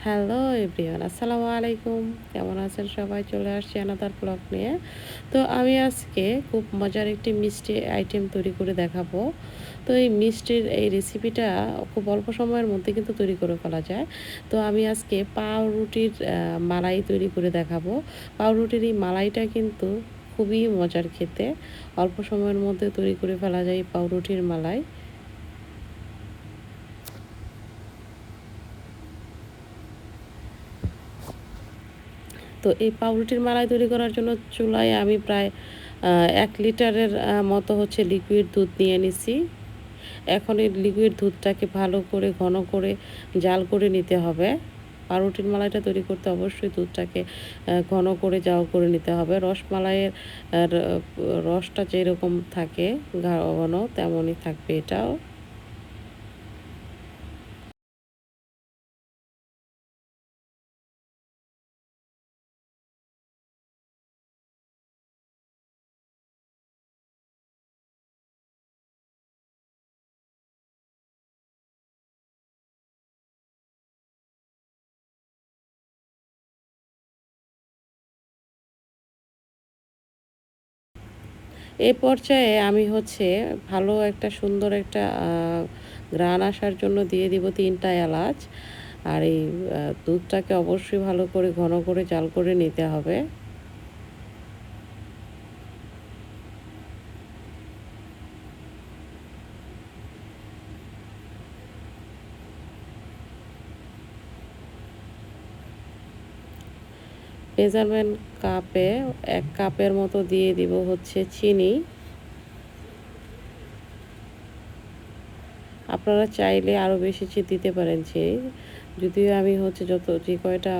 Hello everyone, আসসালামু আলাইকুম। কেমন আছেন সবাই? চলে আসছি আনাদার ব্লগ নিয়ে। তো আমি আজকে খুব মজার একটি মিষ্টি আইটেম তৈরি করে দেখাবো। তো এই মিষ্টির এই রেসিপিটা খুব অল্প সময়ের মধ্যে কিন্তু তৈরি করে ফেলা যায়। তো আমি আজকে পাউরুটির মালাই তৈরি করে দেখাবো। পাউরুটির এই মালাইটা কিন্তু খুবই মজার খেতে। অল্প সময়ের মধ্যে তৈরি করে ফেলা যায় এই পাউরুটির মালাই। তো এই পাউরুটির মালাই তৈরি করার জন্য চুলায় আমি প্রায় ১ লিটারের মতো হচ্ছে লিকুইড দুধ নিয়ে নিছি। এখন এই লিকুইড দুধটাকে ভালো করে ঘন করে জাল করে নিতে হবে। পাউরুটির মালাইটা তৈরি করতে অবশ্যই দুধটাকে ঘন করে জাল করে নিতে হবে। রসমালাইয়ের রসটা যেরকম থাকে ঘন তেমনই থাকবে এটাও। এ পর্যায়ে আমি হচ্ছে ভালো একটা সুন্দর একটা ঘ্রাণ আসার জন্য দিয়ে দিব ৩ টা এলাচ। আর এই দুধটাকে অবশ্যই ভালো করে ঘন করে জাল করে নিতে হবে। মেজারমেন্ট কাপে ১ কাপের মতো দিয়ে দিব হচ্ছে চিনি। আপনারা চাইলে আরও বেশি দিতে পারেন চিনি। যদিও আমি হচ্ছে যে কয়টা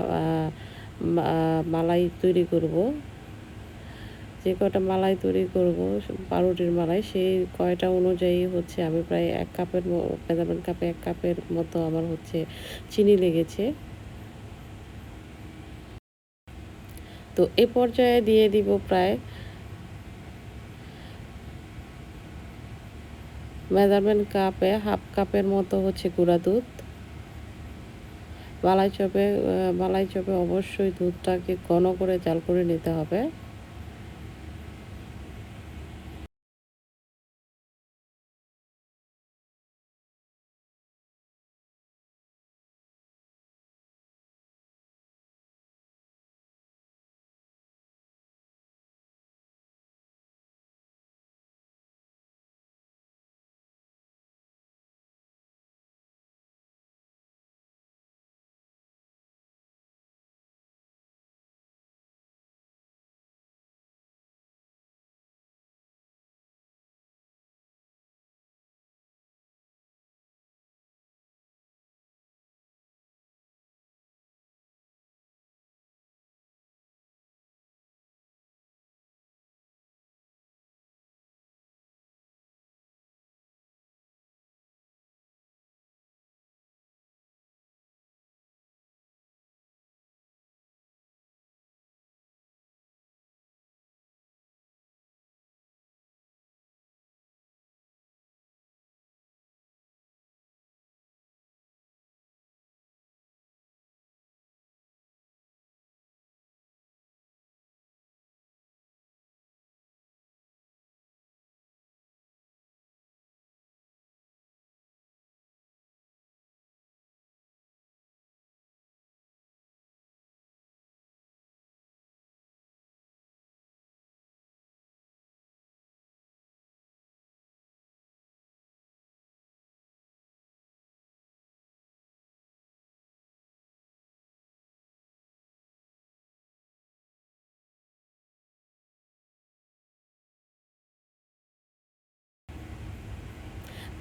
মালাই তৈরি করব, যে কয়টা মালাই তৈরি করব পাউরুটির মালাই, সেই কয়টা অনুযায়ী হচ্ছে আমি প্রায় ১ কাপের মেজারমেন্ট কাপে ১ কাপের মতো আমার হচ্ছে চিনি লেগেছে। তো এ পর্যায়ে দিয়ে দিব প্রায় মেজারমেন্ট কাপে 1/2 কাপের মতো হচ্ছে গুঁড়া দুধ। মালাই চপে অবশ্যই দুধটাকে ঘন করে জাল করে নিতে হবে।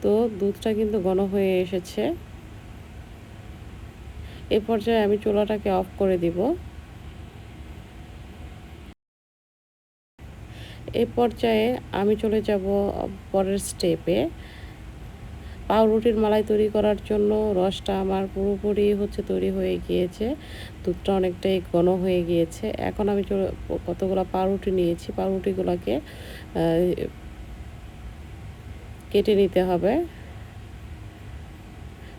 তো দুধটা কিন্তু ঘন হয়ে এসেছে। এ পর্যায়ে আমি চুলাটাকে অফ করে দিব। এ পর্যায়ে আমি চলে যাব পরের স্টেপে। পাউরুটির মালাই তৈরি করার জন্য রসটা আমার পুরোপুরি হচ্ছে তৈরি হয়ে গিয়েছে। দুধটা অনেকটাই ঘন হয়ে গিয়েছে। এখন আমি কতগুলা পাউরুটি নিয়েছি। পাউরুটিগুলাকে কেটে নিতে হবে।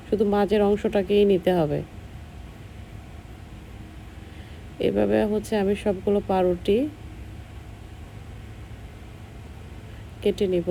শুধু মাঝের অংশটাকেই নিতে হবে। এভাবে হচ্ছে আমি সবগুলো পাউরুটি কেটে নিব।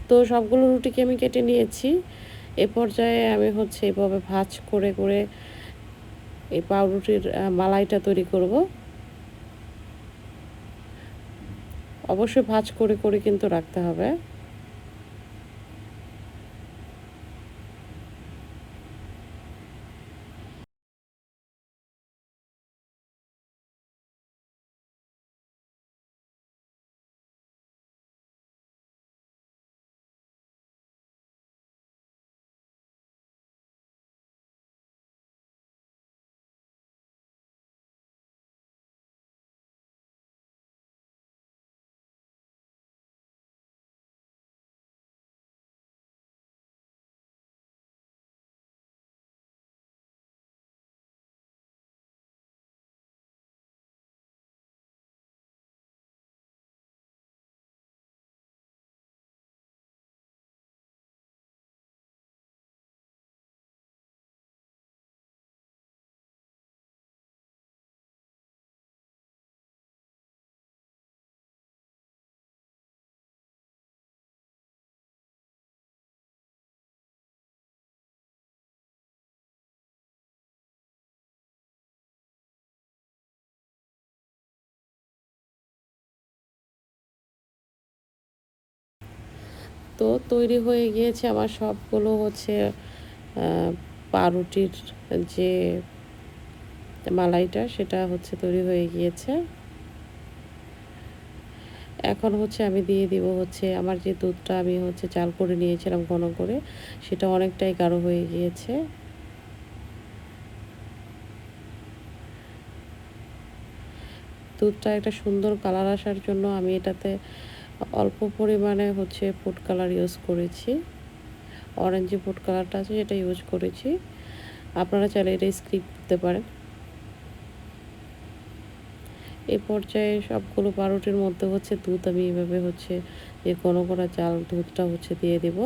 তো সবগুলো রুটিকে আমি কেটে নিয়েছি। এ পর্যায়ে আমি হচ্ছে এভাবে ভাঁজ করে করে এই পাউরুটির মালাইটা তৈরি করব। অবশ্যই ভাঁজ করে করে কিন্তু রাখতে হবে। তো তৈরি হয়ে গিয়েছে আমার সবগুলো হচ্ছে পাউরুটির যে মালাইটা সেটা হচ্ছে তৈরি হয়ে গিয়েছে। এখন হচ্ছে আমি দিয়ে দিব হচ্ছে আমার যে দুধটা আমি হচ্ছে চাল করে নিয়েছিলাম ঘন করে, সেটা অনেকটাই গাঢ় হয়ে গিয়েছে। দুধটা একটা সুন্দর কালার আসার জন্য আমি এটাতে অল্প পরিমাণে হচ্ছে ফুড কালার ইউজ করেছি। অরেঞ্জ যে ফুড কালারটা আছে সেটা ইউজ করেছি। আপনারা চাইলে এটা স্কিপ করতে পারেন। এই পর্যায়ে সবগুলো পাউরুটির মধ্যে হচ্ছে দুধ আমি এভাবে হচ্ছে যে ঘন করা চাল দুধটা হচ্ছে দিয়ে দেব।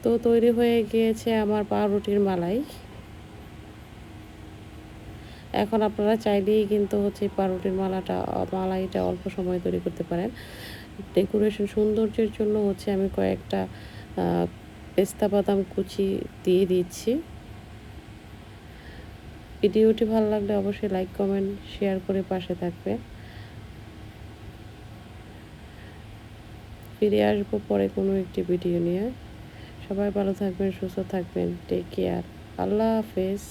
তো তৈরি হয়ে গিয়েছে আমার পাউরুটির মালাই। এখন আপনারা চাইলেই কিন্তু হচ্ছে পাউরুটির মালাইটা অল্প সময়ে তৈরি করতে পারেন। ডেকোরেশন সৌন্দর্যের জন্য হচ্ছে আমি কয়েকটা পেস্তা বাদাম কুচি দিয়ে দিচ্ছি। ভিডিওটি ভালো লাগলে অবশ্যই লাইক কমেন্ট শেয়ার করে পাশে থাকবেন। ফিরে আসবো পরে কোনো একটি ভিডিও নিয়ে। সবাই ভালো থাকবেন, সুস্থ থাকবেন। Take care. আল্লাহ হাফেজ।